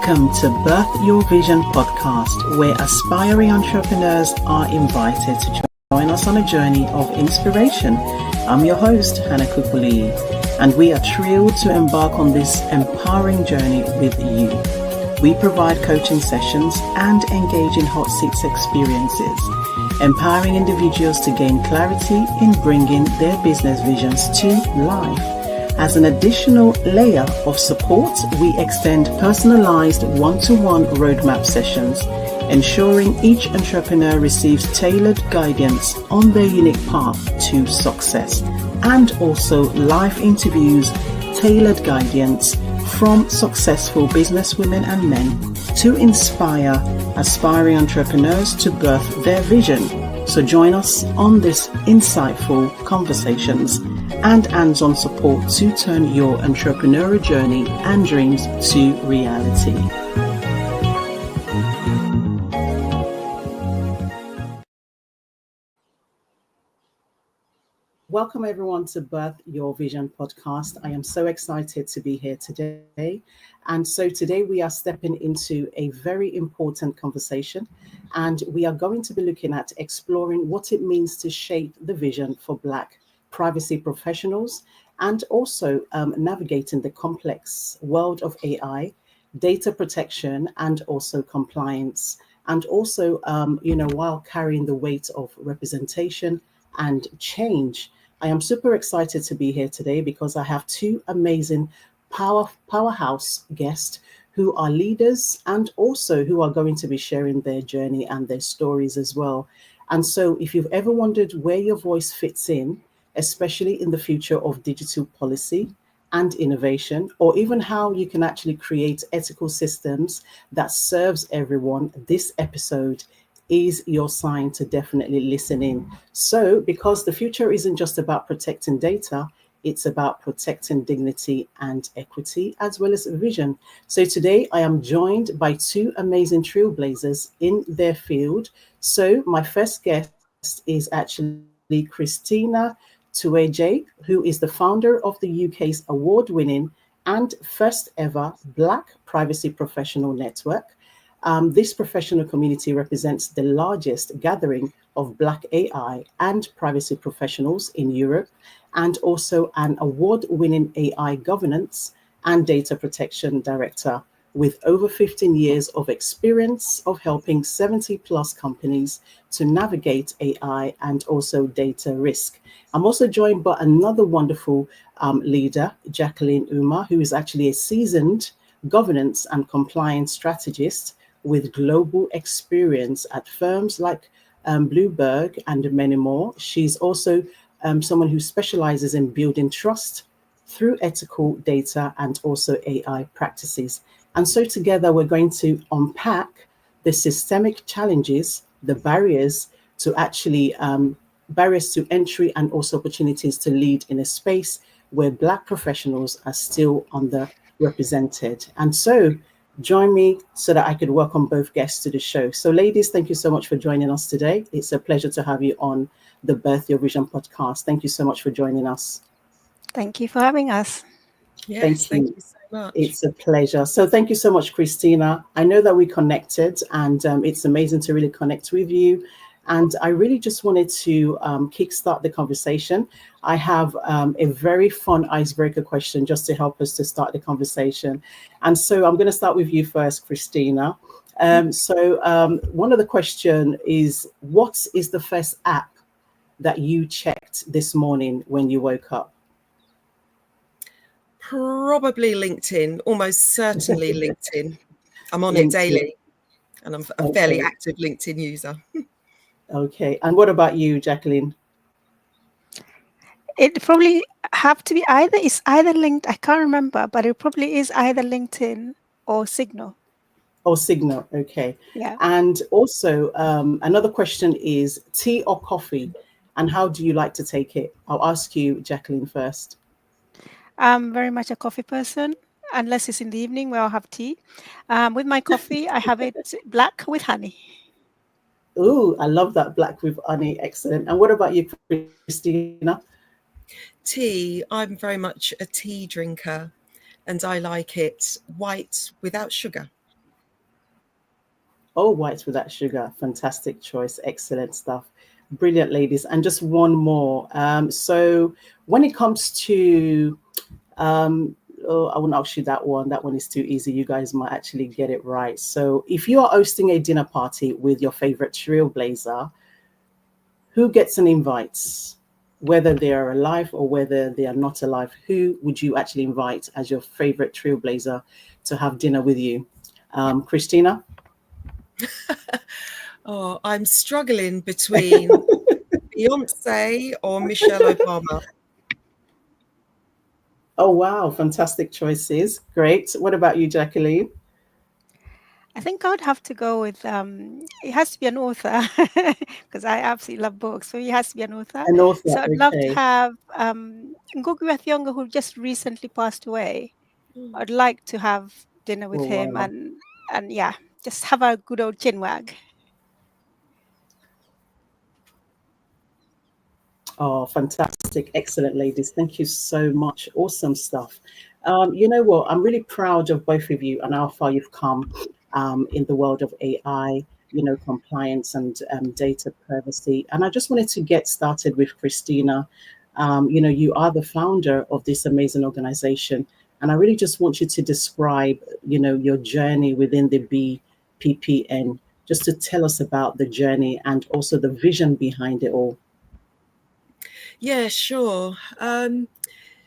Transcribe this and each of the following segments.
Welcome to Birth Your Vision podcast, where aspiring entrepreneurs are invited to join us on a journey of inspiration. I'm your host, Hannah Kukuli, and we are thrilled to embark on this empowering journey with you. We provide coaching sessions and engage in hot seats experiences, empowering individuals to gain clarity in bringing their business visions to life. As an additional layer of support, we extend personalized one-to-one roadmap sessions, ensuring each entrepreneur receives tailored guidance on their unique path to success, and also live interviews, tailored guidance from successful businesswomen and men to inspire aspiring entrepreneurs to birth their vision. So join us on this insightful conversations and hands-on support to turn your entrepreneurial journey and dreams to reality. Welcome everyone to Birth Your Vision podcast. I am so excited to be here today. And so today we are stepping into a very important conversation, and we are going to be looking at exploring what it means to shape the vision for Black privacy professionals, and also navigating the complex world of AI, data protection, and also compliance, and also, while carrying the weight of representation and change. I am super excited to be here today because I have two amazing powerhouse guests who are leaders and also who are going to be sharing their journey and their stories as well. And so if you've ever wondered where your voice fits in, especially in the future of digital policy and innovation, or even how you can actually create ethical systems that serves everyone, this episode is your sign to definitely listen in. So, because the future isn't just about protecting data, it's about protecting dignity and equity, as well as vision. So today I am joined by two amazing trailblazers in their field. So my first guest is actually Christina Tueje, who is the founder of the UK's award-winning and first ever Black Privacy Professional Network. This professional community represents the largest gathering of Black AI and privacy professionals in Europe, and also an award-winning AI governance and data protection director with over 15 years of experience of helping 70 plus companies to navigate AI and also data risk. I'm also joined by another wonderful leader, Jacqueline Auma, who is actually a seasoned governance and compliance strategist with global experience at firms like Bloomberg and many more. She's also someone who specializes in building trust through ethical data and also AI practices. And so together we're going to unpack the systemic challenges, the barriers to actually barriers to entry, and also opportunities to lead in a space where Black professionals are still underrepresented. And so join me so that I could welcome both guests to the show. So ladies, thank you so much for joining us today. It's a pleasure to have you on the Birth Your Vision podcast. Thank you so much for joining us. Thank you for having us. Yes, thank you so much. It's a pleasure. So thank you so much, Christina. I know that we connected, and it's amazing to really connect with you. And I really just wanted to kickstart the conversation. I have a very fun icebreaker question just to help us to start the conversation. And so I'm going to start with you first, Christina. One of the questions is, what is the first app that you checked this morning when you woke up? Probably LinkedIn, almost certainly LinkedIn. I'm on it daily, and I'm a fairly active LinkedIn user. Okay. And what about you, Jacqueline? It probably have to be either linked. I can't remember, but it probably is either LinkedIn or Signal. Oh, Signal. Okay. Yeah. And also another question is tea or coffee, and how do you like to take it? I'll ask you, Jacqueline, first. I'm very much a coffee person, unless it's in the evening where I'll have tea. With my coffee, I have it black with honey. Ooh, I love that, black with honey. Excellent. And what about you, Christina? Tea. I'm very much a tea drinker, and I like it white without sugar. Oh, whites without sugar. Fantastic choice. Excellent stuff. Brilliant, ladies. And just one more. So when it comes to, oh, I won't ask you that one. That one is too easy. You guys might actually get it right. So if you are hosting a dinner party with your favorite trailblazer, who gets an invite? Whether they are alive or whether they are not alive, who would you actually invite as your favorite trailblazer to have dinner with you? Christina? Oh, I'm struggling between Beyonce or Michelle Obama. Oh, wow. Fantastic choices. Great. What about you, Jacqueline? I think I would have to go with it has to be an author because I absolutely love books. So it has to be an author. An author. So I'd love to Okay. have Ngugi wa Thiong'o, who just recently passed away. I'd like to have dinner with Oh, him wow. and yeah, just have a good old chinwag. Oh, fantastic. Excellent, ladies. Thank you so much. Awesome stuff. You know what? I'm really proud of both of you and how far you've come in the world of AI, compliance and data privacy. And I just wanted to get started with Christina. You are the founder of this amazing organization. And I really just want you to describe, your journey within the BPPN, just to tell us about the journey and also the vision behind it all. Yeah, sure.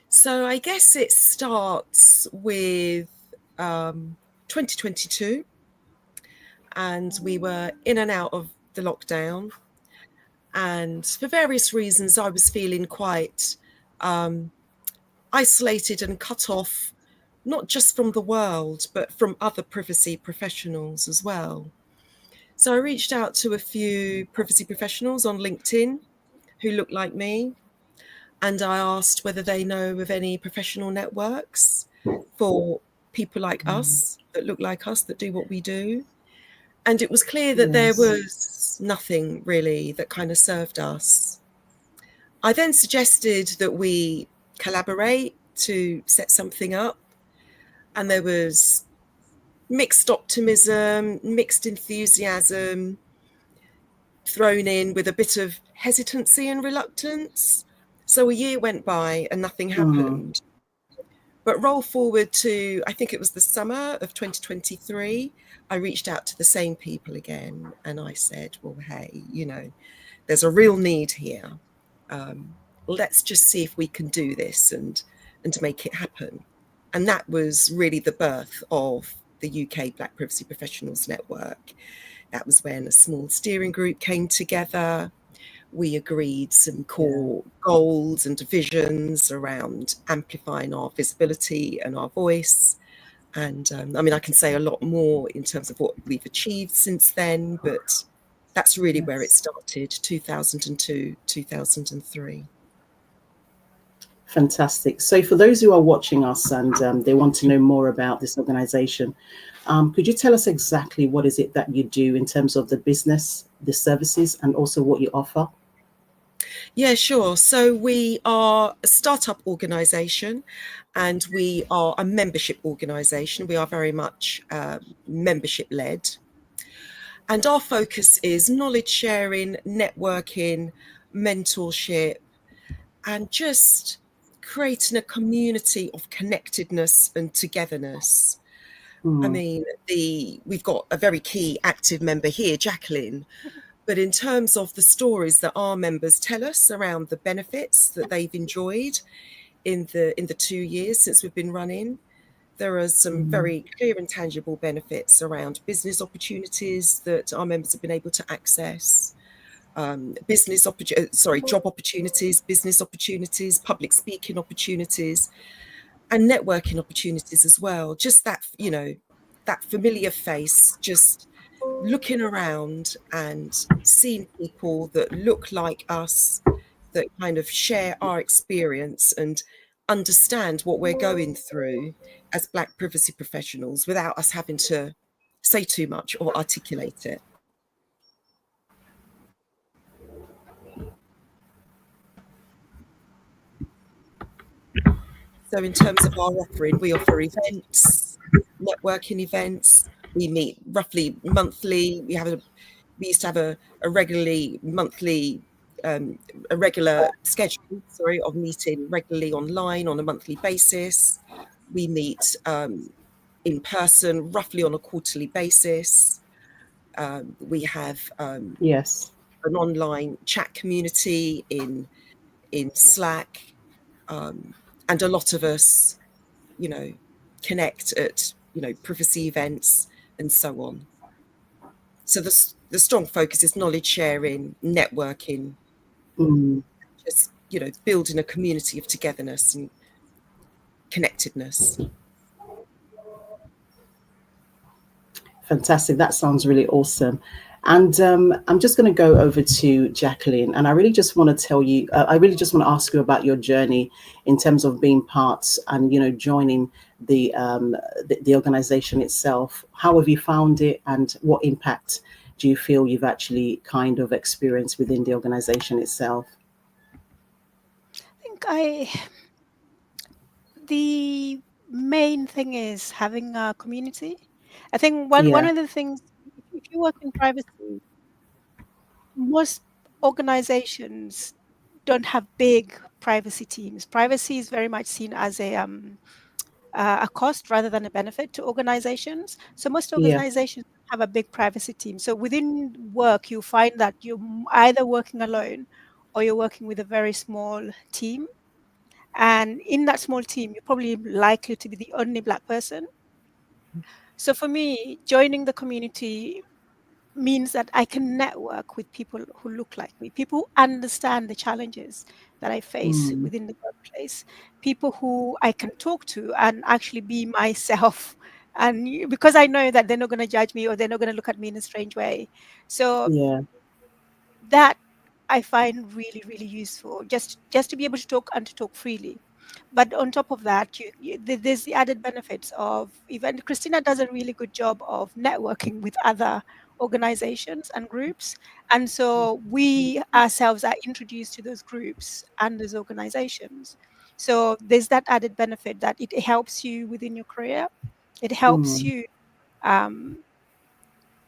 So I guess it starts with 2022, and we were in and out of the lockdown. And for various reasons, I was feeling quite isolated and cut off, not just from the world, but from other privacy professionals as well. So I reached out to a few privacy professionals on LinkedIn who looked like me. And I asked whether they know of any professional networks for people like us, that look like us, that do what we do. And it was clear that there was nothing really that kind of served us. I then suggested that we collaborate to set something up. And there was mixed optimism, mixed enthusiasm, thrown in with a bit of hesitancy and reluctance. So a year went by and nothing happened. But roll forward to, I think it was the summer of 2023, I reached out to the same people again. And I said, well, hey, there's a real need here. Let's just see if we can do this and to make it happen. And that was really the birth of the UK Black Privacy Professionals Network. That was when a small steering group came together. We agreed some core goals and visions around amplifying our visibility and our voice. And I can say a lot more in terms of what we've achieved since then, but that's really where it started, 2002, 2003. Fantastic. So for those who are watching us and they want to know more about this organization, could you tell us exactly what is it that you do in terms of the business, the services, and also what you offer? Yeah, sure. So we are a startup organization and we are a membership organization. We are very much membership led. And our focus is knowledge sharing, networking, mentorship, and just creating a community of connectedness and togetherness. I mean, we've got a very key active member here, Jacqueline. But in terms of the stories that our members tell us around the benefits that they've enjoyed in the 2 years since we've been running, there are some very clear and tangible benefits around business opportunities that our members have been able to access, job opportunities, business opportunities, public speaking opportunities, and networking opportunities as well. Just that, that familiar face, just looking around and seeing people that look like us, that kind of share our experience and understand what we're going through as Black privacy professionals without us having to say too much or articulate it. So in terms of our offering, we offer events, networking events, We meet roughly monthly. We used to have a regular schedule, of meeting regularly online on a monthly basis. We meet in person roughly on a quarterly basis. We have Yes. an online chat community in Slack, and a lot of us, connect at privacy events and so on. So the strong focus is knowledge sharing, networking, just building a community of togetherness and connectedness. Fantastic. That sounds really awesome. And I'm just going to go over to Jacqueline, and I really just want to tell you, I really just want to ask you about your journey in terms of being part and joining the organization itself. How have you found it, and what impact do you feel you've actually kind of experienced within the organization itself? I think the main thing is having a community. I think one Yeah. of the things, if you work in privacy, most organizations don't have big privacy teams. Privacy is very much seen as a cost rather than a benefit to organizations. So most Yeah. organizations have a big privacy team. So within work, you find that you're either working alone or you're working with a very small team. And in that small team, you're probably likely to be the only Black person. So for me, joining the community means that I can network with people who look like me, people who understand the challenges that I face within the workplace, people who I can talk to and actually be myself. And because I know that they're not going to judge me or they're not going to look at me in a strange way. So Yeah. that I find really, really useful, just to be able to talk and to talk freely. But on top of that, there's the added benefits of, even Christina does a really good job of networking with other organizations and groups. And so we ourselves are introduced to those groups and those organizations. So there's that added benefit that it helps you within your career. It helps you um,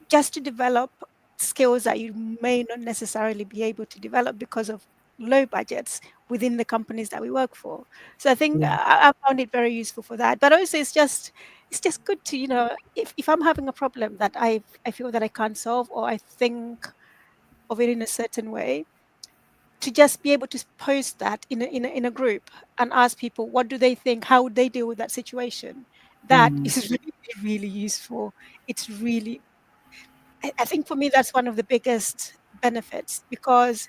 just to develop skills that you may not necessarily be able to develop because of low budgets within the companies that we work for. So I think Yeah. I found it very useful for that. But also it's just good to, if I'm having a problem that I feel that I can't solve, or I think of it in a certain way, to just be able to post that in a group and ask people what do they think, how would they deal with that situation. That is really, really useful. It's really, I think for me, that's one of the biggest benefits, because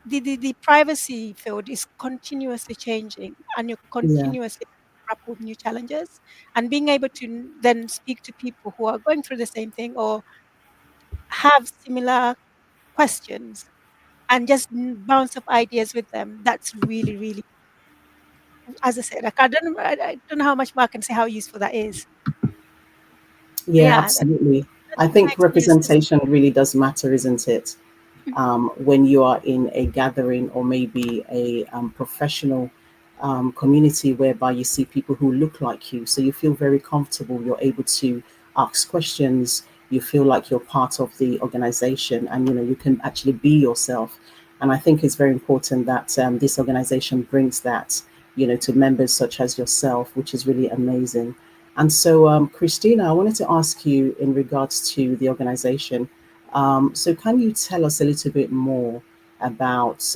the privacy field is continuously changing and you're Yeah. continuously grapple with new challenges. And being able to then speak to people who are going through the same thing or have similar questions and just bounce up ideas with them, that's really, really, as I said, I don't know how much more I can say how useful that is. Yeah, Yeah, absolutely. that's I my think experiences. representation really does matter, isn't it? When you are in a gathering or maybe a professional community whereby you see people who look like you, so you feel very comfortable, you're able to ask questions, you feel like you're part of the organization, and you can actually be yourself. And I think it's very important that this organization brings that to members such as yourself, which is really amazing. And so, Christina, I wanted to ask you in regards to the organization. So can you tell us a little bit more about,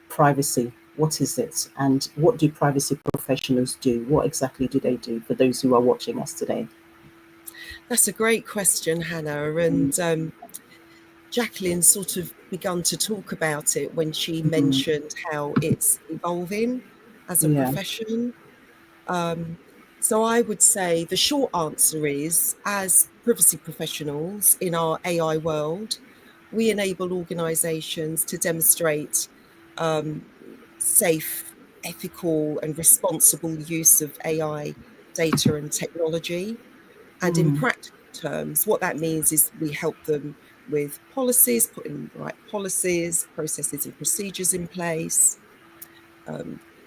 privacy? What is it? And what do privacy professionals do? What exactly do they do for those who are watching us today? That's a great question, Hannah. And Jacqueline sort of begun to talk about it when she mentioned how it's evolving as a Yeah. profession. So I would say the short answer is, as privacy professionals in our AI world, we enable organizations to demonstrate safe, ethical, and responsible use of AI data and technology. And in practical terms, what that means is we help them with policies, putting the right policies, processes, and procedures in place.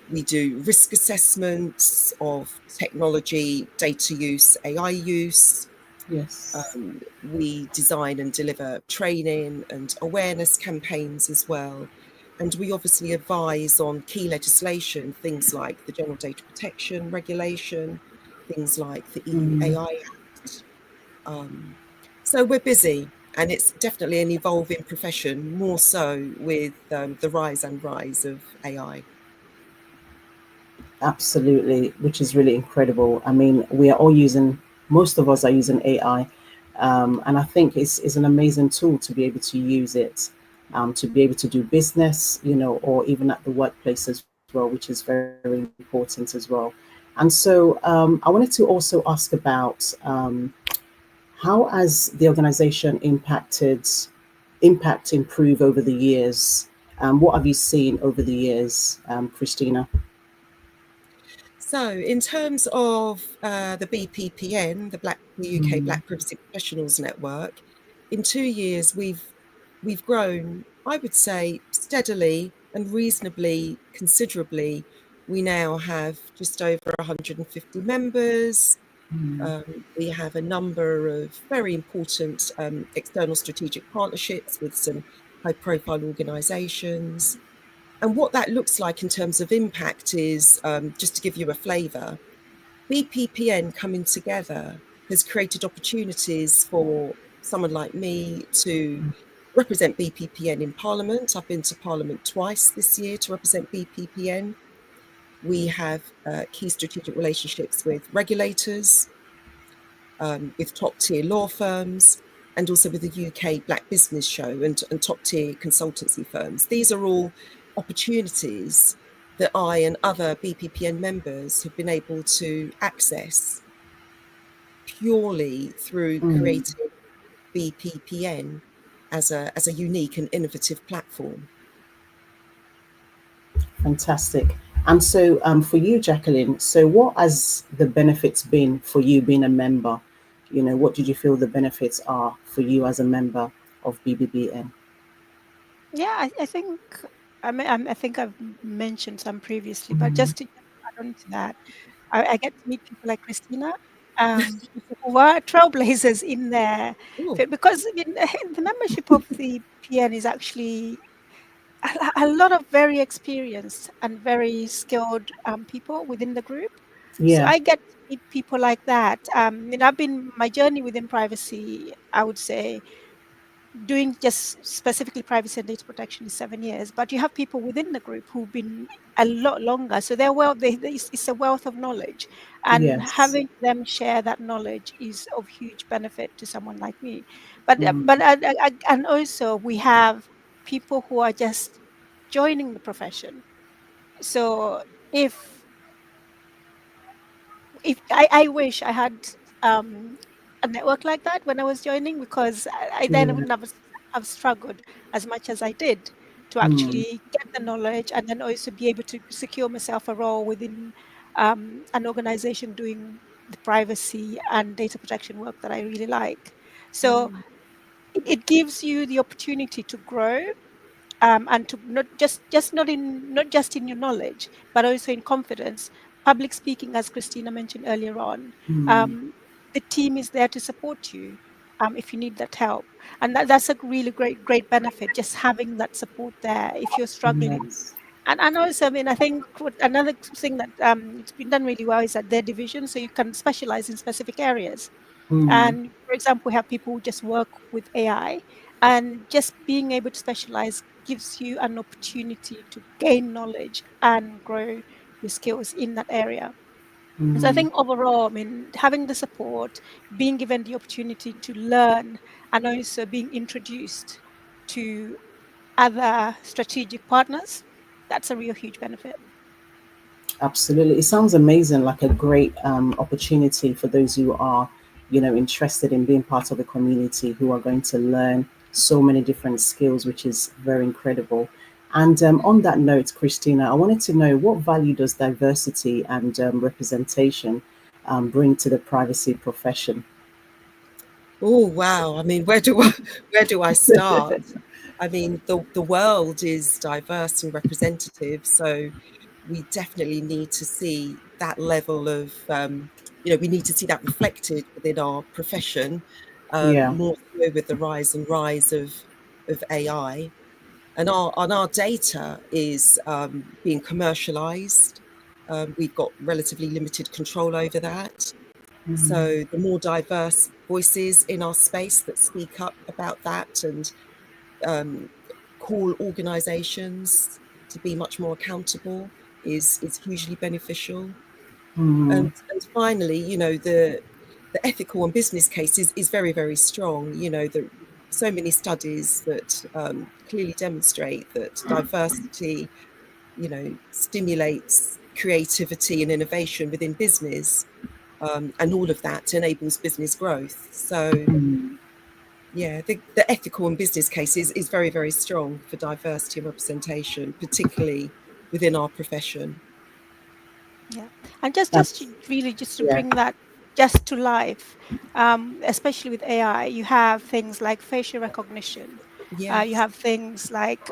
We do risk assessments of technology, data use, AI use. Yes. We design and deliver training and awareness campaigns as well. And we obviously advise on key legislation, things like the General Data Protection Regulation, things like the EU Mm. AI Act. So we're busy, and it's definitely an evolving profession, more so with the rise of AI. Absolutely, which is really incredible. I mean, we are all using, most of us are using AI, and I think it's an amazing tool to be able to use it, to be able to do business, or even at the workplace as well, which is very important as well. And so I wanted to also ask about how has the organization impact improve over the years? What have you seen over the years, Christina? So, in terms of the BPPN, the UK Mm. Black Privacy Professionals Network, in 2 years we've grown, I would say, steadily and reasonably considerably. We now have just over 150 members. Mm. We have a number of very important external strategic partnerships with some high-profile organisations. And what that looks like in terms of impact is, just to give you a flavour, BPPN coming together has created opportunities for someone like me to represent BPPN in Parliament. I've been to Parliament twice this year to represent BPPN. We have key strategic relationships with regulators, with top tier law firms, and also with the UK Black Business Show and top tier consultancy firms. These are all opportunities that I and other BPPN members have been able to access purely through Mm. creating BPPN as a unique and innovative platform. Fantastic. And so, for you, Jacqueline, so what has the benefits been for you being a member? What did you feel the benefits are for you as a member of BBBN? Yeah, I think I think I've mentioned some previously, but Mm. just to add on to that, I get to meet people like Christina, who are trailblazers in their Oh, field, because I mean, the membership of the PN is actually a lot of very experienced and very skilled people within the group. So Yeah. I get to meet people like that. I've been my journey within privacy, I would say, doing just specifically privacy and data protection is 7 years, but you have people within the group who've been a lot longer. So it's a wealth of knowledge, and Yes. having them share that knowledge is of huge benefit to someone like me. But Mm. and also we have people who are just joining the profession. So if I wish I had um, a network like that when I was joining, because I then Yeah. wouldn't have struggled as much as I did to Mm. actually get the knowledge and then also be able to secure myself a role within an organization doing the privacy and data protection work that I really like. So it gives you the opportunity to grow, and to not just in your knowledge, but also in confidence. Public speaking, as Christina mentioned earlier on, Mm. um, the team is there to support you if you need that help, and that's a really great benefit. Just having that support there if you're struggling. Yes. And also, I mean, I think another thing that it's been done really well is that their division, so you can specialize in specific areas. Mm. And for example, we have people who just work with AI, and just being able to specialize gives you an opportunity to gain knowledge and grow your skills in that area. So I Mm. think overall, I mean, having the support, being given the opportunity to learn, and also being introduced to other strategic partners, that's a real huge benefit. Absolutely. It sounds amazing, like a great opportunity for those who are, interested in being part of a community who are going to learn so many different skills, which is very incredible. And on that note, Christina, I wanted to know what value does diversity and representation bring to the privacy profession? oh wow! I mean, where do I start? I mean, the world is diverse and representative, so we definitely need to see that level of we need to see that reflected within our profession, Yeah. more so with the rise of AI. And our data is being commercialized. We've got relatively limited control over that. So the more diverse voices in our space that speak up about that and call organizations to be much more accountable is hugely beneficial. And finally, the ethical and business case is very, very strong. So many studies that clearly demonstrate that diversity, stimulates creativity and innovation within business, and all of that enables business growth. So, yeah, the ethical and business case is very, very strong for diversity and representation, particularly within our profession. Yeah, and just That's, to really just to yeah. bring that just to life, especially with AI, you have things like facial recognition. You Yes. have things like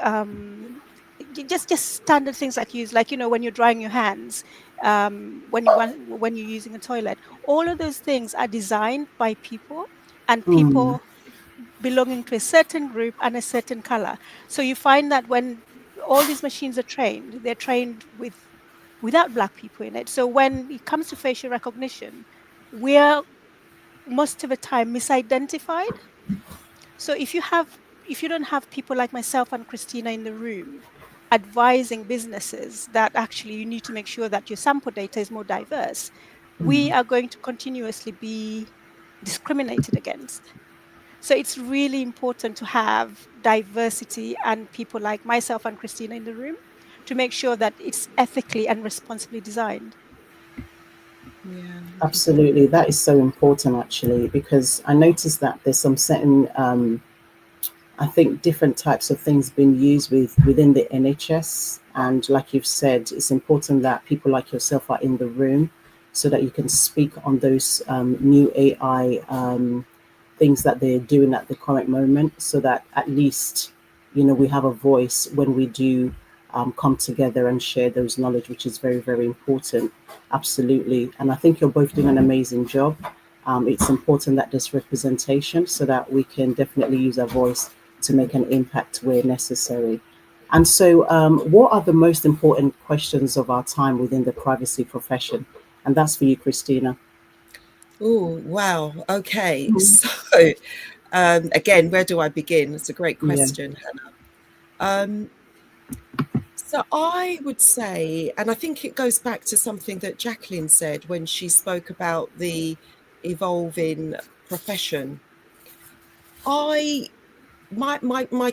just standard things like use, like when you're drying your hands, when you're using a toilet. All of those things are designed by people, and people belonging to a certain group and a certain color. So you find that when all these machines are trained, they're trained without black people in it. So when it comes to facial recognition, we're most of the time misidentified. So if you don't have people like myself and Christina in the room advising businesses that actually you need to make sure that your sample data is more diverse, we are going to continuously be discriminated against. So it's really important to have diversity and people like myself and Christina in the room to make sure that it's ethically and responsibly designed. Yeah. Absolutely. That is so important, actually, because I noticed that there's some certain, I think, different types of things being used within the NHS. And like you've said, it's important that people like yourself are in the room so that you can speak on those new AI things that they're doing at the current moment, so that at least, we have a voice when we do come together and share those knowledge, which is very, very important. Absolutely. And I think you're both doing an amazing job. It's important that there's representation so that we can definitely use our voice to make an impact where necessary. And so, what are the most important questions of our time within the privacy profession? And that's for you, Christina. Oh, wow. Okay. So, again, where do I begin? It's a great Yeah. question, Hannah. So I would say, and I think it goes back to something that Jacqueline said when she spoke about the evolving profession. My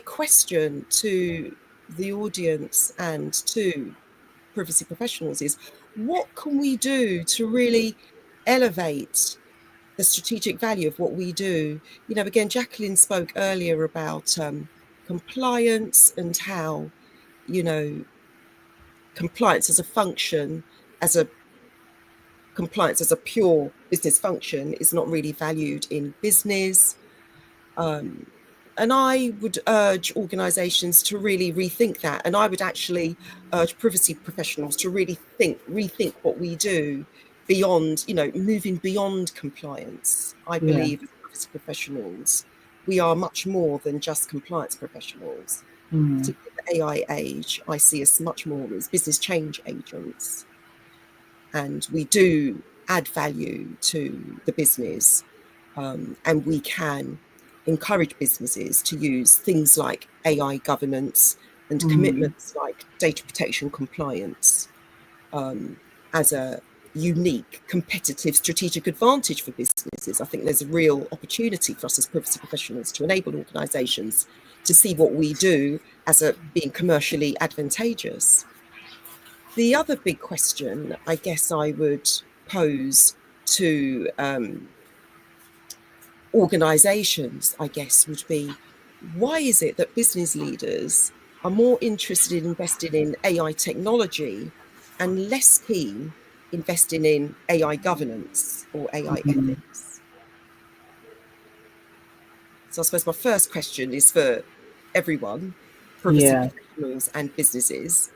question to the audience and to privacy professionals is, what can we do to really elevate the strategic value of what we do? Again, Jacqueline spoke earlier about compliance and how, you know, compliance as a function, as a compliance as a pure business function is not really valued in business. And I would urge organisations to really rethink that. And I would actually urge privacy professionals to really rethink what we do beyond, moving beyond compliance. I Yeah. believe as privacy professionals, we are much more than just compliance professionals. Particularly in the AI age, I see us much more as business change agents. And we do add value to the business, and we can encourage businesses to use things like AI governance and commitments like data protection compliance as a unique competitive strategic advantage for businesses. I think there's a real opportunity for us as privacy professionals to enable organisations to see what we do as being commercially advantageous. The other big question I guess I would pose to organisations, I guess, would be, why is it that business leaders are more interested in investing in AI technology and less keen investing in AI governance or AI ethics? So I suppose my first question is for everyone, privacy Yeah. professionals and businesses.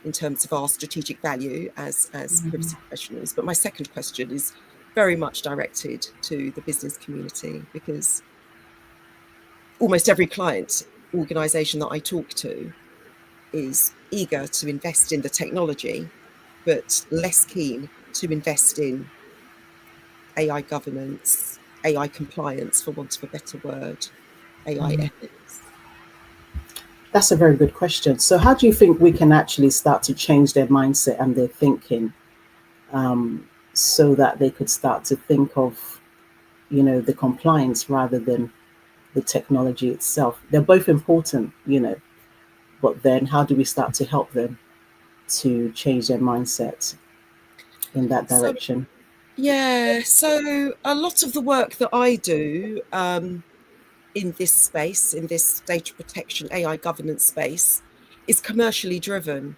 in terms of our strategic value as privacy professionals. But my second question is very much directed to the business community, because almost every client organisation that I talk to is eager to invest in the technology, but less keen to invest in AI governance, AI compliance, for want of a better word, AI ethics. That's a very good question. So, how do you think we can actually start to change their mindset and their thinking, so that they could start to think of, the compliance rather than the technology itself? They're both important, but then how do we start to help them to change their mindset in that So, direction? so a lot of the work that I do in this space, in this data protection, AI governance space, is commercially driven.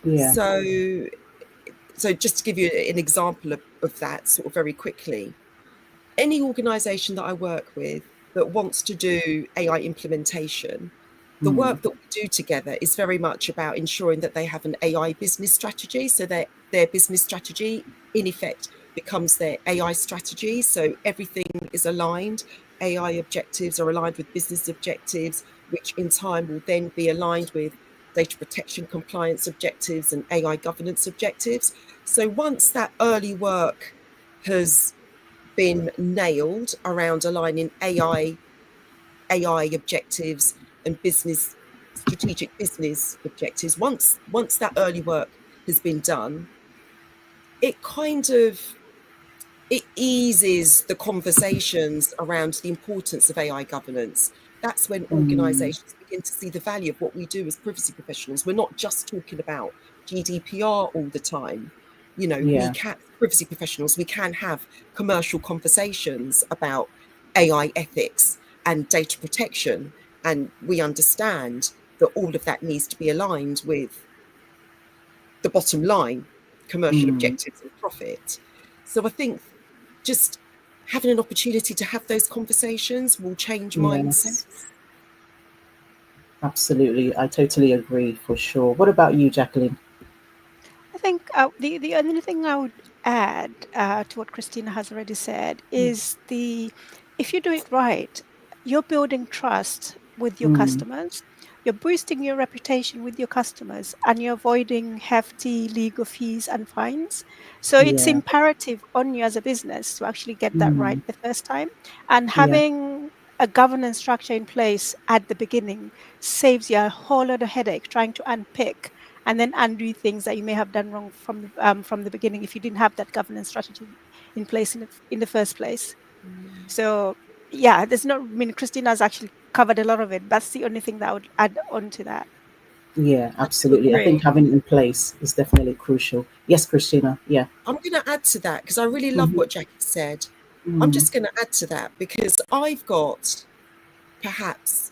Yeah. So just to give you an example of that sort of very quickly, any organisation that I work with that wants to do AI implementation, the work that we do together is very much about ensuring that they have an AI business strategy. So their business strategy, in effect, becomes their AI strategy. So everything is aligned. AI objectives are aligned with business objectives, which in time will then be aligned with data protection compliance objectives and AI governance objectives. So once that early work has been nailed around aligning AI objectives and strategic business objectives, once that early work has been done, it eases the conversations around the importance of AI governance. That's when organisations begin to see the value of what we do as privacy professionals. We're not just talking about GDPR all the time. We can, privacy professionals, we can have commercial conversations about AI ethics and data protection, and we understand that all of that needs to be aligned with the bottom line, commercial objectives and profit. So I think just having an opportunity to have those conversations will change mindsets. Yes, absolutely. I totally agree, for sure. What about you, Jacqueline? I think the only thing I would add to what Christina has already said is if you do it right, you're building trust with your customers, you're boosting your reputation with your customers, and you're avoiding hefty legal fees and fines. So it's Yeah. imperative on you as a business to actually get that right the first time. And Yeah. having a governance structure in place at the beginning saves you a whole lot of headache trying to unpick and then undo things that you may have done wrong from the beginning if you didn't have that governance strategy in place in the first place. So yeah, there's no. I mean, Christina's actually covered a lot of it. That's the only thing that I would add on to that. Yeah, I do absolutely. I think agree. having it in place is definitely crucial. Yes, Christina. Yeah. I'm going to add to that because I really love Mm-hmm. what Jackie said. I'm Mm. just going to add to that because I've got perhaps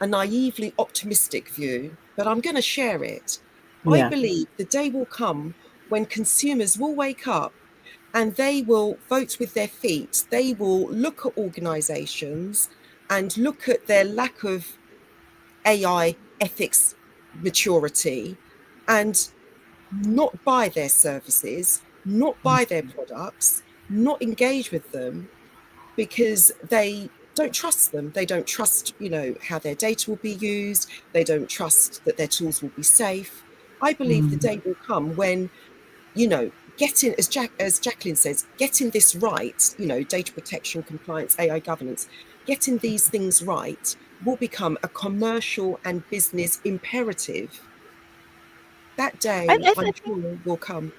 a naively optimistic view, but I'm going to share it. I Yeah. believe the day will come when consumers will wake up and they will vote with their feet. They will look at organisations and look at their lack of AI ethics maturity and not buy their services, not buy their products, not engage with them because they don't trust them. They don't trust, how their data will be used. They don't trust that their tools will be safe. I believe the day will come when, getting, as Jacqueline says, getting this right, data protection, compliance, AI governance, getting these things right will become a commercial and business imperative. That I, day, I, I'm I think sure, will come.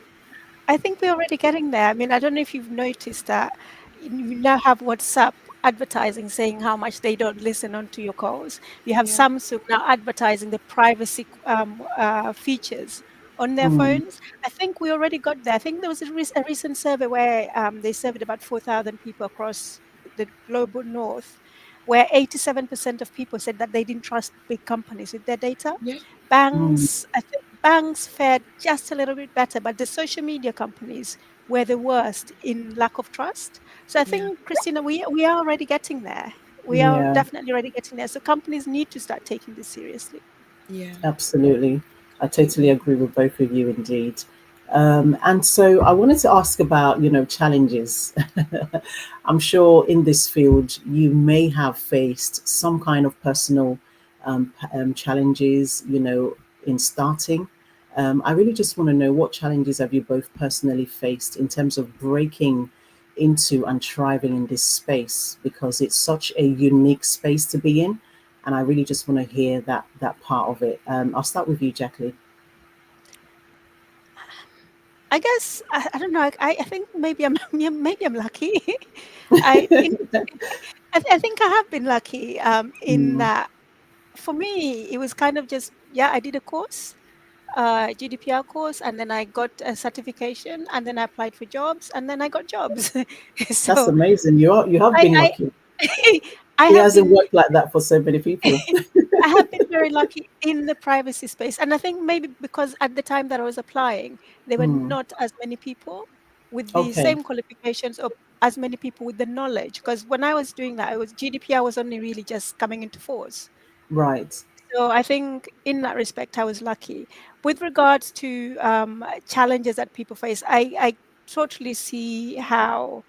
I think we're already getting there. I mean, I don't know if you've noticed that you now have WhatsApp advertising saying how much they don't listen onto your calls. You have Yeah. Samsung now advertising the privacy features on their Mm. phones. I think we already got there. I think there was a recent survey where they surveyed about 4,000 people across the global north, where 87% of people said that they didn't trust big companies with their data. Yeah. Mm. I think banks fared just a little bit better, but the social media companies were the worst in lack of trust. So I Yeah. think, Christina, we are already getting there. We are Yeah, definitely already getting there. So companies need to start taking this seriously. Yeah. absolutely. I totally agree with both of you indeed. And so I wanted to ask about, challenges. I'm sure in this field you may have faced some kind of personal challenges, in starting. I really just want to know, what challenges have you both personally faced in terms of breaking into and thriving in this space, because it's such a unique space to be in, and I really just want to hear that part of it. I'll start with you, Jacqueline. I guess I don't know. I think maybe I'm maybe I'm lucky. I in I think I have been lucky in Mm, that for me it was kind of just, yeah, I did a course, GDPR course, and then I got a certification, and then I applied for jobs, and then I got jobs. that's So amazing. You have been I lucky. I It have hasn't been worked like that for so many people. I have been very lucky in the privacy space. And I think maybe because at the time that I was applying, there were Mm, not as many people with the okay, same qualifications, or as many people with the knowledge. Because when I was doing that, it was GDPR was only really just coming into force. right. So I think in that respect, I was lucky. With regards to challenges that people face, I totally see how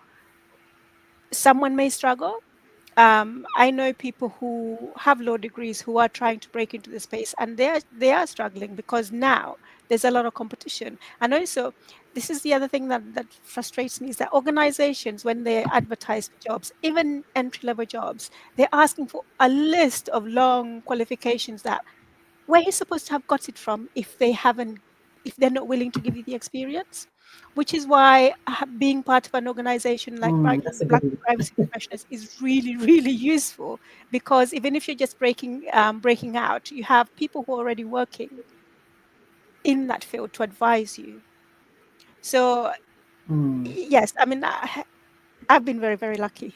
someone may struggle. I know people who have law degrees who are trying to break into the space, and they are struggling because now there's a lot of competition. And also, this is the other thing that frustrates me, is that organizations, when they advertise for jobs, even entry level jobs, they're asking for a list of long qualifications that, where he's supposed to have got it from if they're not willing to give you the experience, which is why being part of an organization like That's a Black good. Privacy Professionals is really really useful, because even if you're just breaking out, you have people who are already working in that field to advise you. So Mm, yes, I mean, I've been very very lucky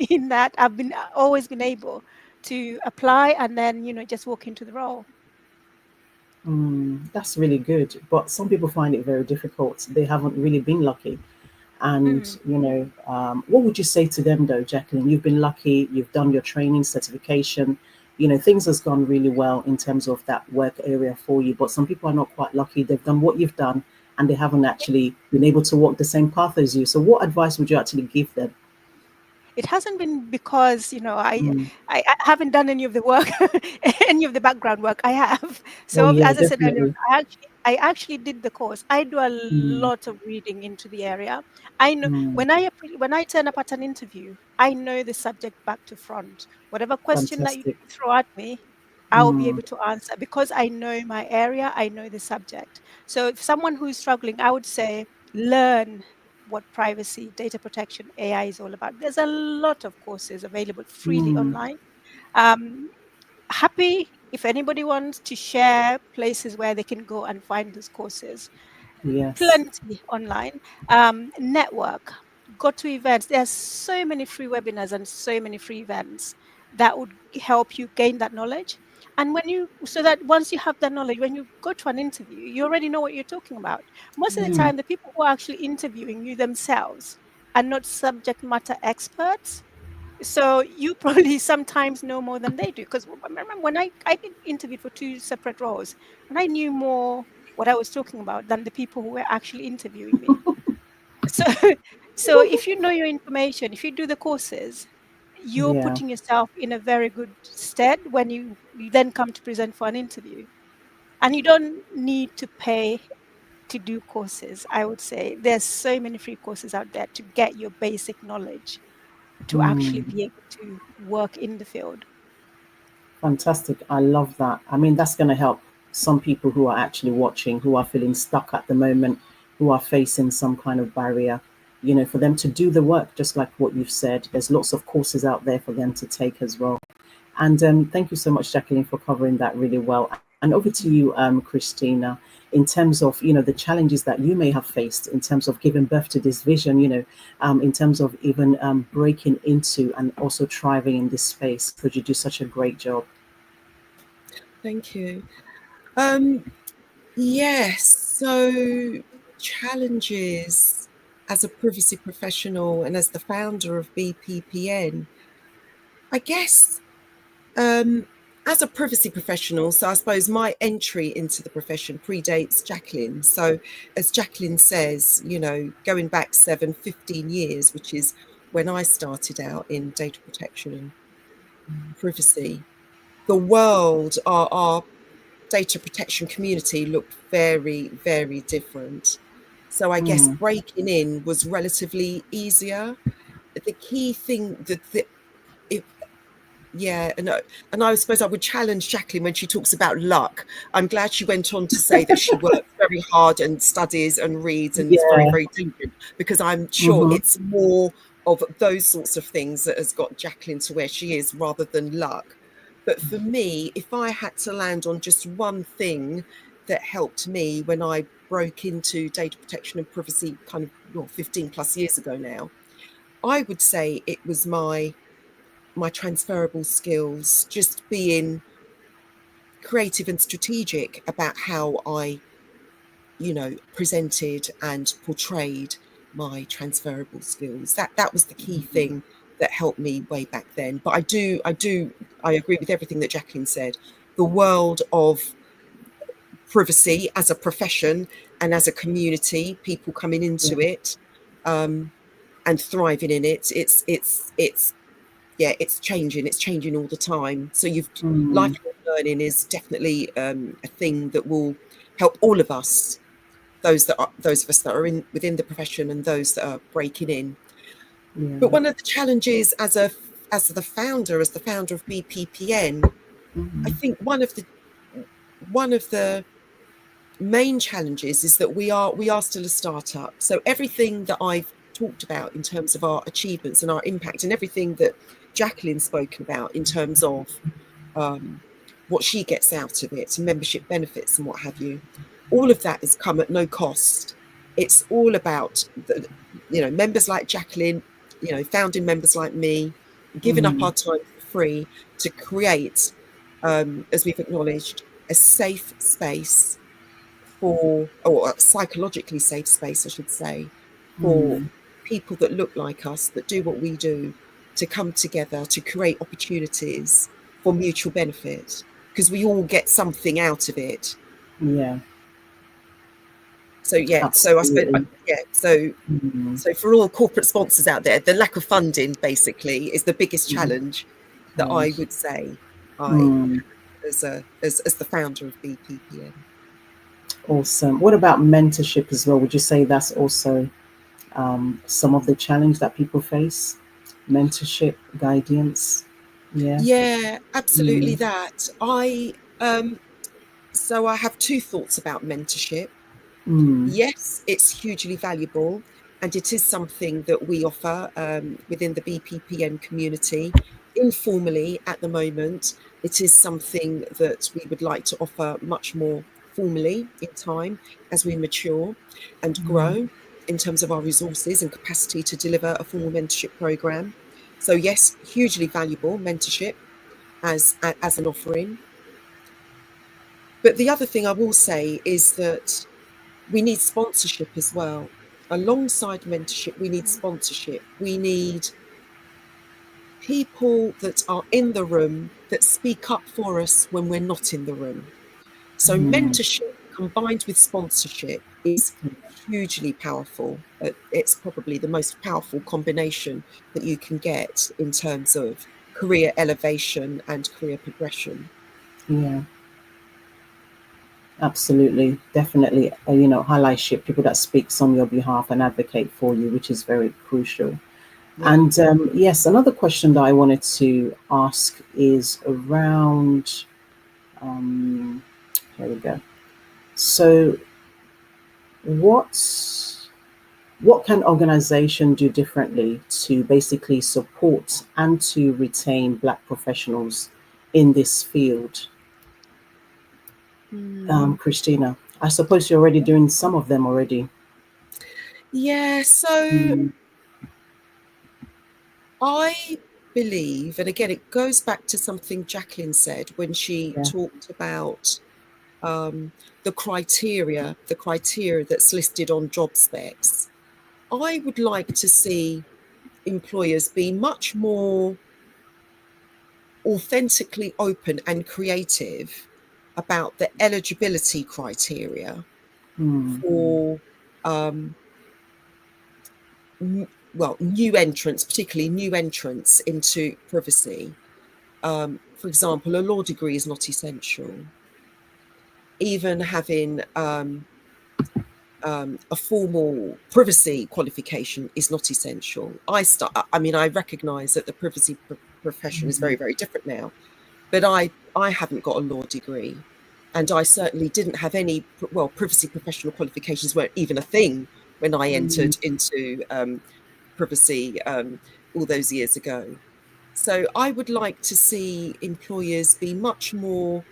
in that I've been always been able to apply and then just walk into the role. that's really good. But some people find it very difficult. They haven't really been lucky. And, Mm. what would you say to them though, Jacqueline? You've been lucky, you've done your training certification, things has gone really well in terms of that work area for you. But some people are not quite lucky. They've done what you've done and they haven't actually been able to walk the same path as you. So what advice would you actually give them? It hasn't been because Mm. I haven't done any of the work, any of the background work. I have. Oh So yeah, as I said earlier, definitely. I actually did the course. I do a Mm. lot of reading into the area. I know Mm. when I turn up at an interview, I know the subject back to front. Whatever question that you Fantastic. throw at me, I will be Mm. able to answer because I know my area. I know the subject. So if someone who is struggling, I would say learn what privacy, data protection, AI is all about. There's a lot of courses available freely Mm. online. Um, Happy if anybody wants to share places where they can go and find those courses. Yes. Plenty online. Network, go to events. There's so many free webinars and so many free events that would help you gain that knowledge. And so that once you have that knowledge, when you go to an interview, you already know what you're talking about. Most of the Mm. time, the people who are actually interviewing you themselves are not subject matter experts. So you probably sometimes know more than they do. Because remember, when I did interviewed for two separate roles, and I knew more what I was talking about than the people who were actually interviewing me. So, so if you know your information, if you do the courses, you're Yeah. putting yourself in a very good stead when you then come to present for an interview. And you don't need to pay to do courses. I would say there's so many free courses out there to get your basic knowledge to actually Mm. be able to work in the field. Fantastic. I love that. I mean, that's going to help some people who are actually watching, who are feeling stuck at the moment, who are facing some kind of barrier, for them to do the work, just like what you've said. There's lots of courses out there for them to take as well. And thank you so much, Jacqueline, for covering that really well. And over to you, Christina, in terms of, the challenges that you may have faced in terms of giving birth to this vision, in terms of even breaking into and also thriving in this space, because you do such a great job. Thank you. Yes, so challenges as a privacy professional and as the founder of BPPN, I guess as a privacy professional, so I suppose my entry into the profession predates Jacqueline. So as Jacqueline says, you know, going back 15 years, which is when I started out in data protection and privacy, the world, our data protection community looked very, very different. So I guess breaking in was relatively easier. The key thing and I suppose I would challenge Jacqueline when she talks about luck. I'm glad she went on to say that she works very hard and studies and reads and is very, very diligent, because I'm sure it's more of those sorts of things that has got Jacqueline to where she is rather than luck. But for me, if I had to land on just one thing that helped me when I broke into data protection and privacy 15 plus years ago now, I would say it was my transferable skills, just being creative and strategic about how I, presented and portrayed my transferable skills. That was the key thing that helped me way back then. But I agree with everything that Jacqueline said. The world of privacy as a profession and as a community, people coming into it and thriving in it, it's changing all the time. So lifelong learning is definitely a thing that will help all of us, those of us that are within the profession and those that are breaking in. But one of the challenges as the founder of BPPN, I think one of the main challenges is that we are still a startup. So everything that I've talked about in terms of our achievements and our impact, and everything that Jacqueline's spoken about in terms of what she gets out of it, membership benefits and what have you, all of that has come at no cost. It's all about members like Jacqueline, founding members like me, giving up our time for free to create, as we've acknowledged, a safe space or a psychologically safe space, I should say, for people that look like us, that do what we do, to come together to create opportunities for mutual benefit, because we all get something out of it. So so I suppose so for all corporate sponsors out there, the lack of funding basically is the biggest challenge that I would say as the founder of BPPN. Awesome. What about mentorship as well? Would you say that's also some of the challenge that people face? Mentorship, guidance? Yeah, absolutely. That so I have two thoughts about mentorship. Yes, it's hugely valuable, and it is something that we offer within the BPPN community informally at the moment. It is something that we would like to offer much more formally in time as we mature and grow in terms of our resources and capacity to deliver a formal mentorship program. So yes, hugely valuable mentorship as an offering. But the other thing I will say is that we need sponsorship as well. Alongside mentorship, we need sponsorship. We need people that are in the room that speak up for us when we're not in the room. So mentorship combined with sponsorship is hugely powerful. It's probably the most powerful combination that you can get in terms of career elevation and career progression. Yeah. Absolutely, definitely. Allyship, people that speaks on your behalf and advocate for you, which is very crucial. And yes, another question that I wanted to ask is around. Here we go. So, what can organization do differently to basically support and to retain Black professionals in this field? Christina, I suppose you're already doing some of them already. Yeah, so I believe, and again, it goes back to something Jacqueline said when she talked about the criteria that's listed on job specs. I would like to see employers be much more authentically open and creative about the eligibility criteria for new entrants, particularly new entrants into privacy. For example, a law degree is not essential. Even having a formal privacy qualification is not essential. I recognise that the privacy profession is very, very different now, but I haven't got a law degree, and I certainly didn't have any. Well, privacy professional qualifications weren't even a thing when I entered into privacy all those years ago. So I would like to see employers be much more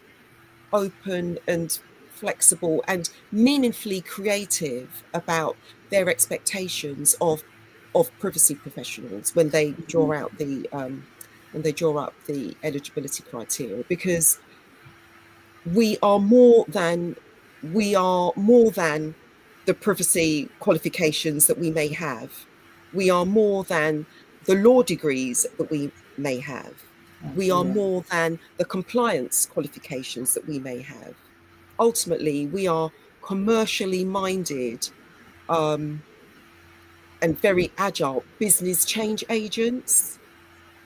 open and flexible and meaningfully creative about their expectations of privacy professionals when they draw out the up the eligibility criteria, because we are more than the privacy qualifications that we may have. We are more than the law degrees that we may have. We are more than the compliance qualifications that we may have. Ultimately, we are commercially minded and very agile business change agents.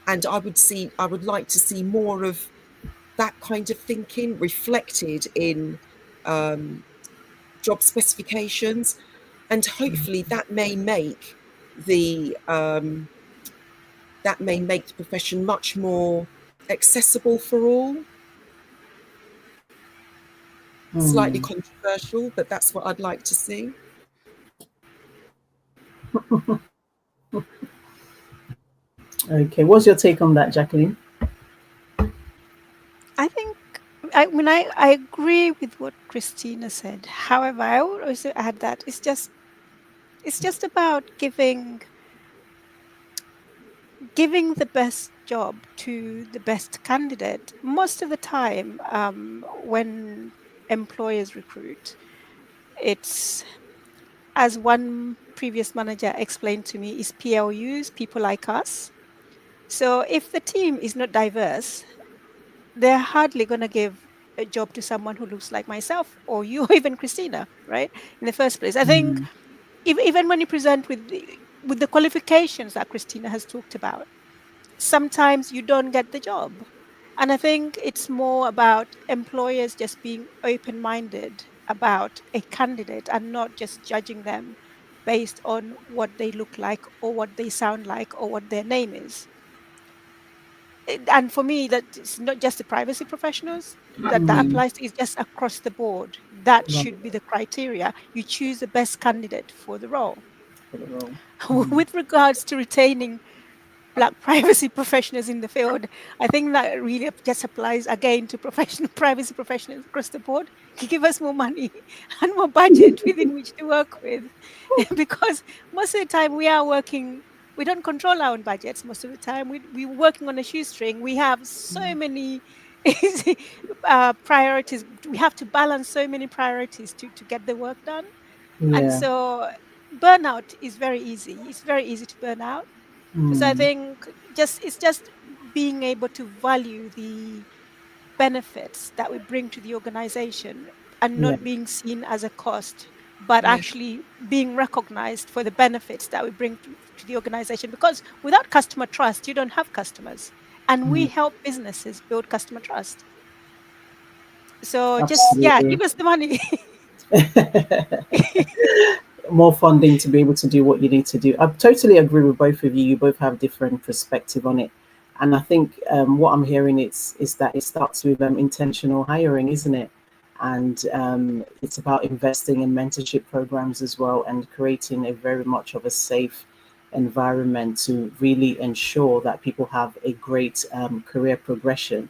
And I would like to see more of that kind of thinking reflected in job specifications, and hopefully that may make the profession much more accessible for all. Slightly controversial, but that's what I'd like to see. Okay, what's your take on that, Jacqueline? I agree with what Christina said. However, I would also add that it's just about giving the best job to the best candidate. Most of the time, when employers recruit, it's, as one previous manager explained to me, is PLUs, people like us. So if the team is not diverse, they're hardly going to give a job to someone who looks like myself or you or even Christina, right? In the first place. I think even when you present with the qualifications that Christina has talked about, sometimes you don't get the job. And I think it's more about employers just being open-minded about a candidate and not just judging them based on what they look like or what they sound like or what their name is. And for me, that it's not just the privacy professionals that applies to, it's just across the board. That should be the criteria. You choose the best candidate for the role. With regards to retaining Black privacy professionals in the field, I think that really just applies again to privacy professionals across the board. Give us more money and more budget within which to work with, because most of the time we don't control our own budgets. Most of the time we're working on a shoestring. We have so many priorities. We have to balance so many priorities to get the work done. And so burnout is very easy. It's very easy to burn out. So I think it's just being able to value the benefits that we bring to the organization and not being seen as a cost, but actually being recognized for the benefits that we bring to the organization. Because without customer trust, you don't have customers. And we help businesses build customer trust. So give us the money. More funding to be able to do what you need to do. I totally agree with both of you. You both have different perspective on it, and I think what I'm hearing is that it starts with intentional hiring, isn't it? And it's about investing in mentorship programs as well, and creating a very much of a safe environment to really ensure that people have a great career progression,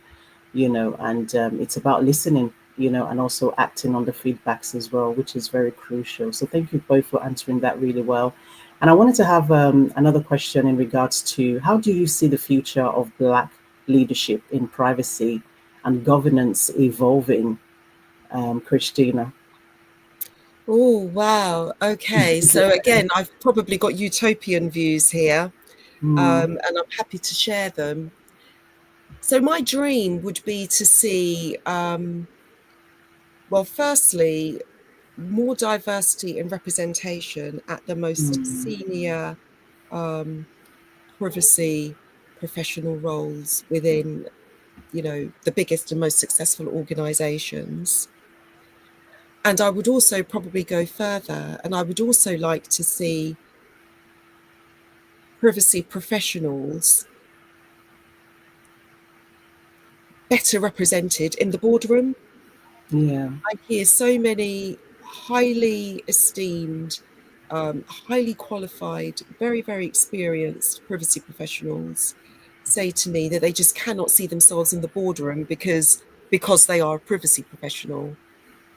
and it's about listening, and also acting on the feedbacks as well, which is very crucial. So thank you both for answering that really well. And I wanted to have another question in regards to, how do you see the future of Black leadership in privacy and governance evolving, Christina? Oh, wow. Okay. So again, I've probably got utopian views here, and I'm happy to share them. So my dream would be to see, well, firstly, more diversity and representation at the most senior privacy professional roles within, the biggest and most successful organizations. And I would also probably go further, and I would also like to see privacy professionals better represented in the boardroom. Yeah. I hear so many highly esteemed, highly qualified, very, very experienced privacy professionals say to me that they just cannot see themselves in the boardroom because they are a privacy professional.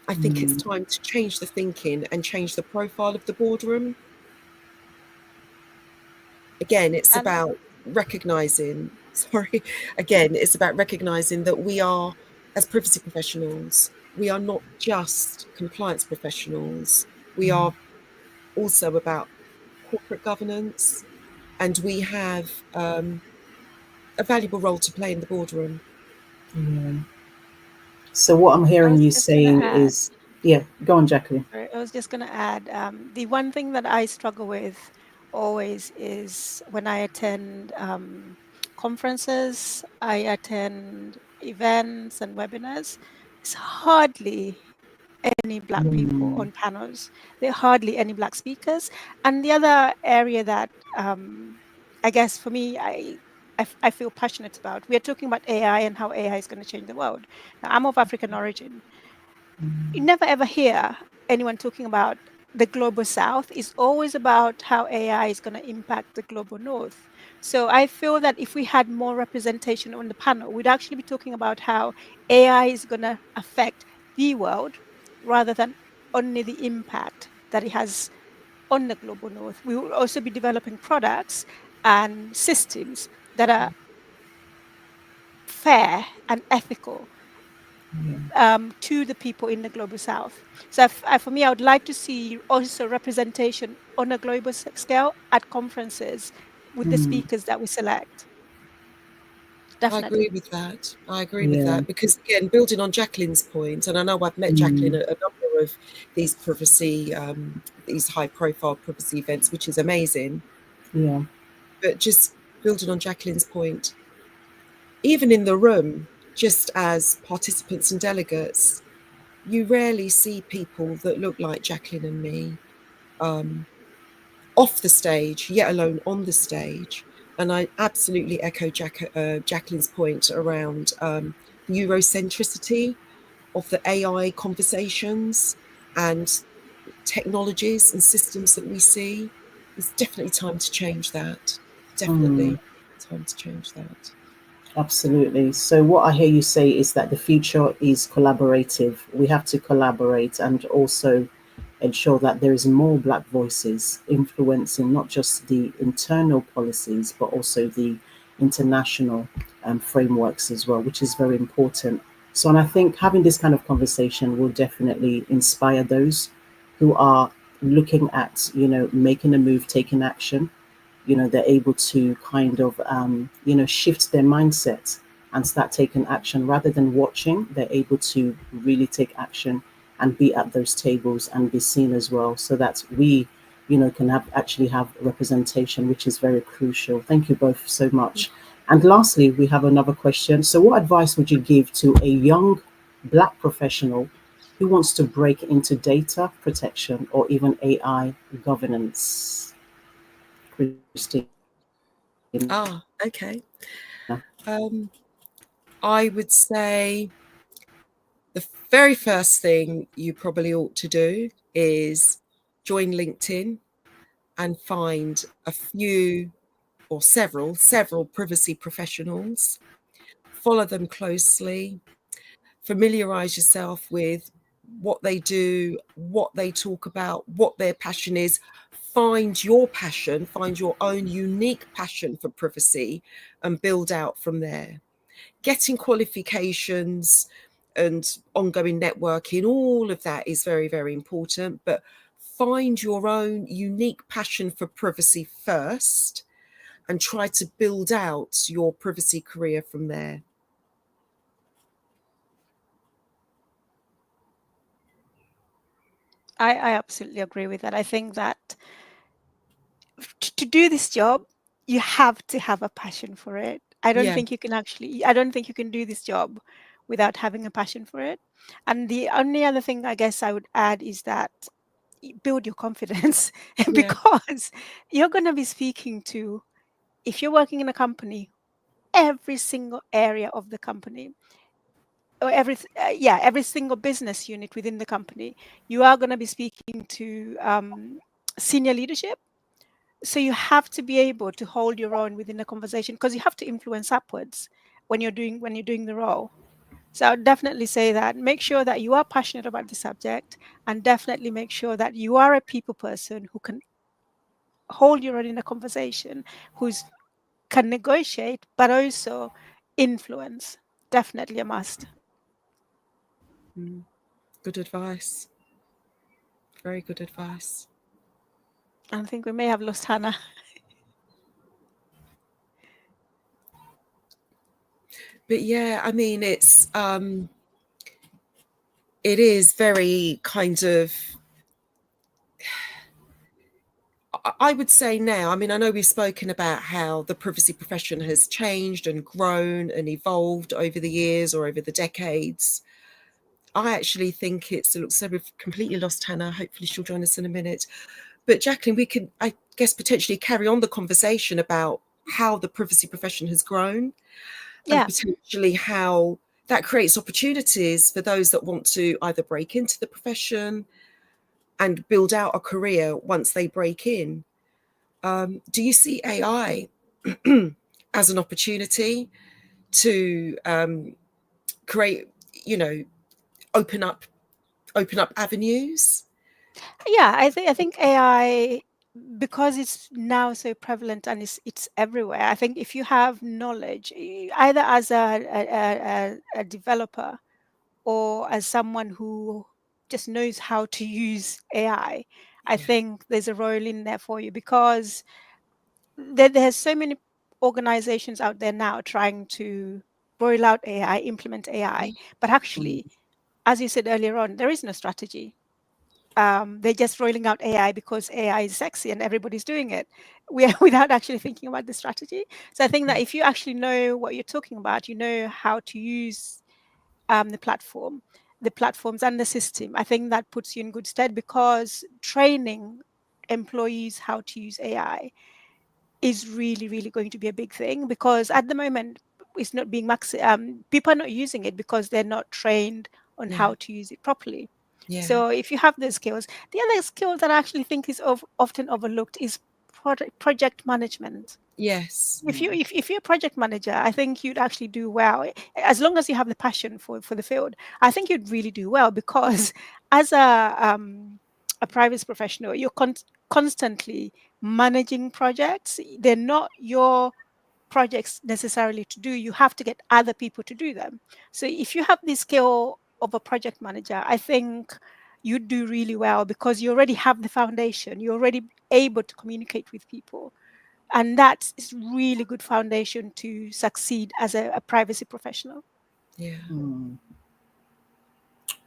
I think it's time to change the thinking and change the profile of the boardroom. Again, it's And about recognizing, it's about recognizing that we are, as privacy professionals, we are not just compliance professionals. We are also about corporate governance, and we have a valuable role to play in the boardroom. Yeah. So what I'm I hearing was you just going to saying add, is, yeah, go on, Jacqueline. I was just going to add, the one thing that I struggle with always is when I attend conferences, I attend events and webinars, it's hardly any Black people on panels. There are hardly any Black speakers. And the other area that I guess for me, I feel passionate about, we are talking about AI and how AI is going to change the world. Now, I'm of African origin. You never ever hear anyone talking about the global south. It's always about how AI is going to impact the global north. So I feel that if we had more representation on the panel, we'd actually be talking about how AI is going to affect the world rather than only the impact that it has on the global north. We will also be developing products and systems that are fair and ethical to the people in the global south. So for me, I would like to see also representation on a global scale at conferences with the speakers that we select. I agree Definitely. with that. I agree with Yeah. that because, again, building on Jacqueline's point, and I know I've met Jacqueline at a number of these privacy, these high-profile privacy events, which is amazing. Yeah. But just building on Jacqueline's point, even in the room, just as participants and delegates, you rarely see people that look like Jacqueline and me off the stage, yet alone on the stage. And I absolutely echo Jacqueline's point around the Eurocentricity of the AI conversations and technologies and systems that we see. It's definitely time to change that. Definitely time to change that. Absolutely. So what I hear you say is that the future is collaborative. We have to collaborate and also ensure that there is more Black voices influencing not just the internal policies, but also the international frameworks as well, which is very important. So, and I think having this kind of conversation will definitely inspire those who are looking at, making a move, taking action. They're able to kind of shift their mindset and start taking action rather than watching. They're able to really take action and be at those tables and be seen as well, so that we can have representation, which is very crucial. Thank you both so much. And lastly, we have another question. So what advice would you give to a young Black professional who wants to break into data protection or even AI governance? Christine. Ah, okay. I would say the very first thing you probably ought to do is join LinkedIn and find a few or several privacy professionals, follow them closely, familiarize yourself with what they do, what they talk about, what their passion is. Find your passion, find your own unique passion for privacy and build out from there. Getting qualifications and ongoing networking, all of that is very, very important. But find your own unique passion for privacy first and try to build out your privacy career from there. I absolutely agree with that. I think that to do this job, you have to have a passion for it. I don't Yeah, think you can do this job without having a passion for it. And the only other thing I guess I would add is that build your confidence yeah, because you're going to be speaking to, if you're working in a company, every single area of the company, or every single business unit within the company. You are going to be speaking to senior leadership, so you have to be able to hold your own within the conversation because you have to influence upwards when you're doing the role. So I would definitely say that make sure that you are passionate about the subject, and definitely make sure that you are a people person who can hold your own in a conversation, who's can negotiate but also influence. Definitely a must. good advice. Very good advice. I think we may have lost Hannah. But yeah, I mean, it is very kind of, I would say now, I mean, I know we've spoken about how the privacy profession has changed and grown and evolved over the years or over the decades. I actually think it looks so we've completely lost Hannah. Hopefully she'll join us in a minute. But Jacqueline, we could, I guess, potentially carry on the conversation about how the privacy profession has grown and Yeah. potentially how that creates opportunities for those that want to either break into the profession and build out a career once they break in. Do you see AI as an opportunity to create, open up avenues? Yeah, I think AI, because it's now so prevalent and it's everywhere. I think if you have knowledge, either as a developer or as someone who just knows how to use I Yeah, think there's a role in there for you because there's so many organizations out there now trying to roll out AI, implement AI, but Mm. actually, as you said earlier on, there is no strategy. They're just rolling out AI because AI is sexy and everybody's doing it. We are without actually thinking about the strategy. So I think that if you actually know what you're talking about, you know how to use the platforms and the system. I think that puts you in good stead because training employees how to use AI is really, really going to be a big thing because at the moment it's not being people are not using it because they're not trained on yeah, how to use it properly. yeah. So if you have those skills, the other skill that I actually think is often overlooked is project management. Yes. If you're a project manager, I think you'd actually do well as long as you have the passion for the field. I think you'd really do well because as a private professional, you're constantly managing projects. They're not your projects necessarily to do. You have to get other people to do them. So if you have the skill of a project manager, I think you do really well because you already have the foundation. You're already able to communicate with people, and that's really good foundation to succeed as a privacy professional. Yeah. Mm.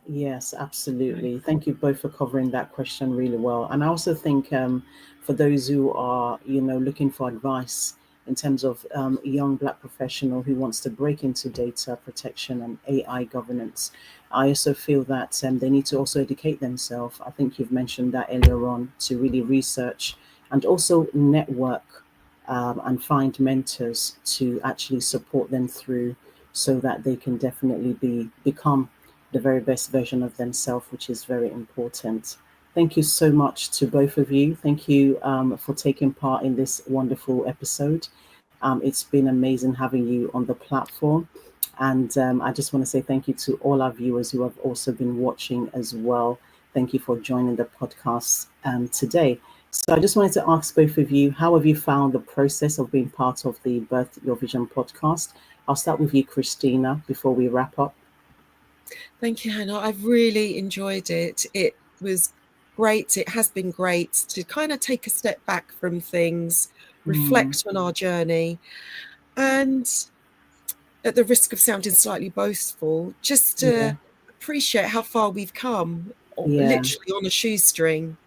Yes, absolutely. Thank you both for covering that question really well. And I also think for those who are, looking for advice in terms of a young Black professional who wants to break into data protection and AI governance, I also feel that they need to also educate themselves. I think you've mentioned that earlier on, to really research and also network and find mentors to actually support them through so that they can definitely become the very best version of themselves, which is very important. Thank you so much to both of you. Thank you for taking part in this wonderful episode. It's been amazing having you on the platform. And I just want to say thank you to all our viewers who have also been watching as well. Thank you for joining the podcast today. So I just wanted to ask both of you, how have you found the process of being part of the Birth Your Vision podcast? I'll start with you, Christina, before we wrap up. Thank you, Hannah. I've really enjoyed it. It was great. It has been great to kind of take a step back from things, reflect on our journey, and at the risk of sounding slightly boastful, just Yeah. to appreciate how far we've come literally on a shoestring.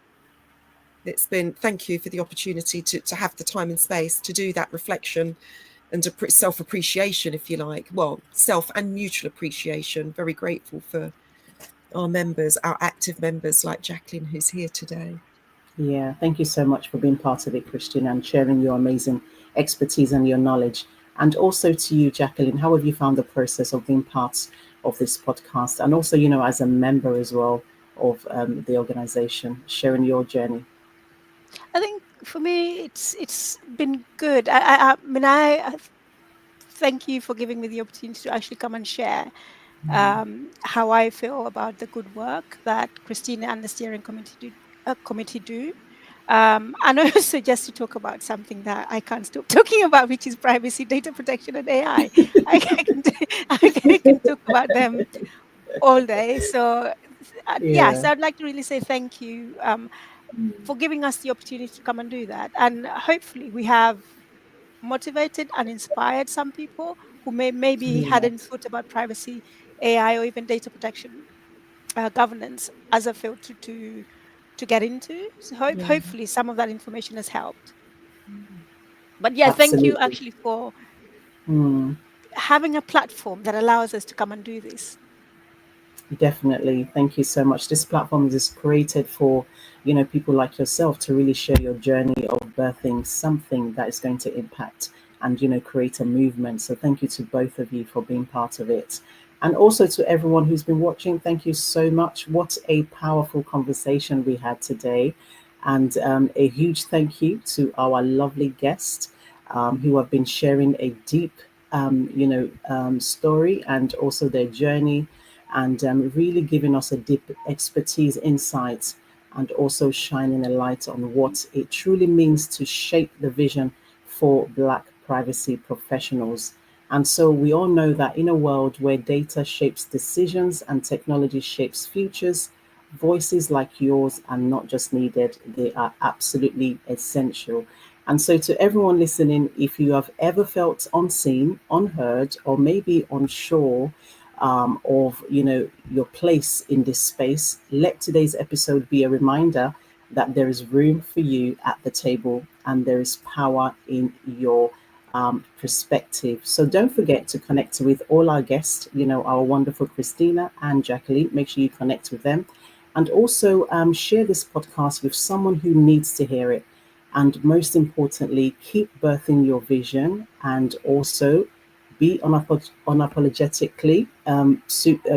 Thank you for the opportunity to have the time and space to do that reflection and self-appreciation, if you like. Well, self and mutual appreciation. Very grateful for our members, our active members like Jacqueline, who's here today. Yeah, thank you so much for being part of it, Christina, and sharing your amazing expertise and your knowledge. And also to you, Jacqueline, how have you found the process of being part of this podcast? And also, as a member as well of the organization, sharing your journey. I think for me, it's been good. I mean, I thank you for giving me the opportunity to actually come and share how I feel about the good work that Christina and the steering committee do. And also just to talk about something that I can't stop talking about, which is privacy, data protection, and AI. I can talk about them all day. So so I'd like to really say thank you for giving us the opportunity to come and do that. And hopefully we have motivated and inspired some people who maybe hadn't thought about privacy, AI, or even data protection governance as a field to get into. So hopefully some of that information has helped. But thank you actually for having a platform that allows us to come and do this. Definitely. Thank you so much. This platform is created for, people like yourself to really share your journey of birthing something that is going to impact and, create a movement. So thank you to both of you for being part of it. And also to everyone who's been watching, thank you so much. What a powerful conversation we had today. And a huge thank you to our lovely guests who have been sharing a deep, story and also their journey, and really giving us a deep expertise, insights, and also shining a light on what it truly means to shape the vision for Black privacy professionals. And so we all know that in a world where data shapes decisions and technology shapes futures, voices like yours are not just needed, they are absolutely essential. And so to everyone listening, if you have ever felt unseen, unheard, or maybe unsure of your place in this space, let today's episode be a reminder that there is room for you at the table and there is power in your perspective. So don't forget to connect with all our guests, our wonderful Christina and Jacqueline. Make sure you connect with them, and also share this podcast with someone who needs to hear it. And most importantly, keep birthing your vision, and also be unapologetically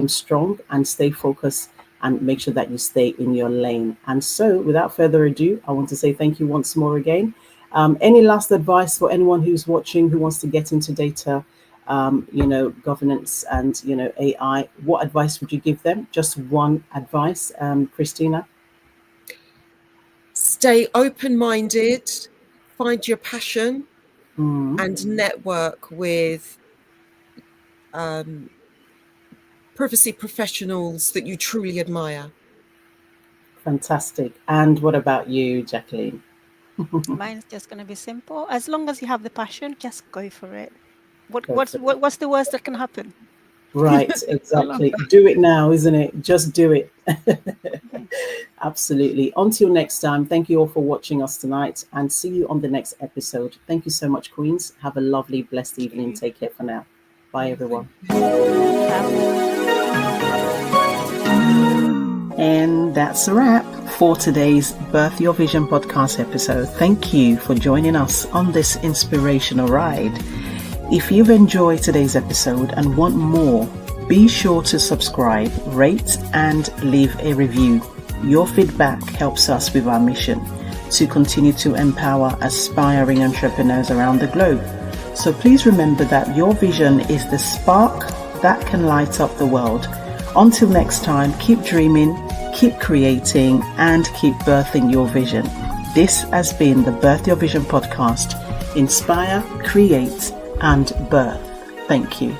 strong and stay focused, and make sure that you stay in your lane. And so without further ado, I want to say thank you once more again. Any last advice for anyone who's watching, who wants to get into data, governance and, AI? What advice would you give them? Just one advice, Christina? Stay open-minded, find your passion, and network with privacy professionals that you truly admire. Fantastic. And what about you, Jacqueline? Mine's just going to be simple. As long as you have the passion, just go for it. What's the worst that can happen? Right, exactly. Do it now, isn't it? Just do it. Absolutely. Until next time, thank you all for watching us tonight, and see you on the next episode. Thank you so much, Queens. Have a lovely, blessed evening. Take care for now. Bye, everyone. And that's a wrap for today's Birth Your Vision podcast episode. Thank you for joining us on this inspirational ride. If you've enjoyed today's episode and want more, be sure to subscribe, rate, and leave a review. Your feedback helps us with our mission to continue to empower aspiring entrepreneurs around the globe. So please remember that your vision is the spark that can light up the world. Until next time, keep dreaming, keep creating, and keep birthing your vision. This has been the Birth Your Vision podcast. Inspire, create, and birth. Thank you.